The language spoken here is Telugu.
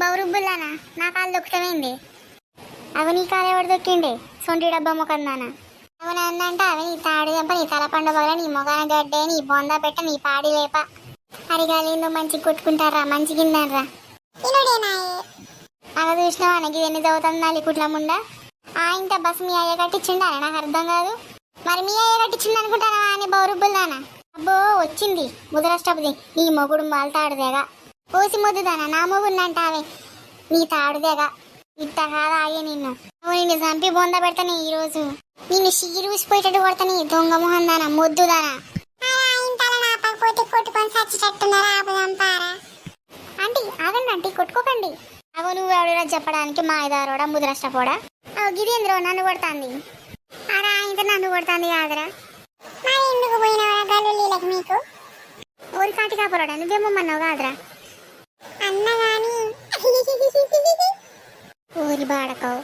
బౌరుబ్బుల్లానా నా కాలు దొక్కుతమైంది. అవి నీ కాలు ఎవడు దొక్కిండే సొంటి డబ్బా మొకందానా. అవునా అన్నంటే అవి నీ తాడు దెబ్బ, నీ తల పండుగ, నీ మొగాన గడ్డే, నీ బొంద పెట్ట, నీ పాడి లేప. అడిగాలేందో మంచి కొట్టుకుంటారా, మంచి కిందనరా. అలా చూసినావా అనకి ఎన్ని చదువుతుంది నాలి కుట్లముండా. ఇంత బస్సు మీ అయ్య కట్టించిండా నాకు అర్థం కాదు. మరి మీ అయ్య కట్టించింది అనుకుంటానా అని బౌరుబ్బుల్లానా. అబ్బో వచ్చింది ముదరష్టపది నీ మొగుడు వాళ్ళ తాడుదేగా. పోసి మొద్దుదానా నా మొగుడినంటావే నీ తాడుదేగా. ఇట్ట కాదా అయ్యే నిన్ను. నువ్వు నిన్ను చంపి బొంద పెడతాను ఈరోజు. నిన్ను షీరు ఊసిపోయేటట్టు కొడతాను దొంగ మొహం దానా మొద్దుదానా. ఆంటీ ఆగండి ఆంటీ కొట్టుకోకండి. అగో నువ్వు ఎవడరా చెప్పడానికి మా ఐదారోడా ముదరష్టపోడా. గిదేంద్రో నన్ను కొడతాంది. అరా ఇంత నన్ను కొడతాంది కాదరా. ఎందుకు పోయినవరా గల్లీలకు మీకు ఊరి కాటి కాపరాడా నువ్వేమమ్మన్నావు కాదురా అన్నగాని ఊరి బాడకవు.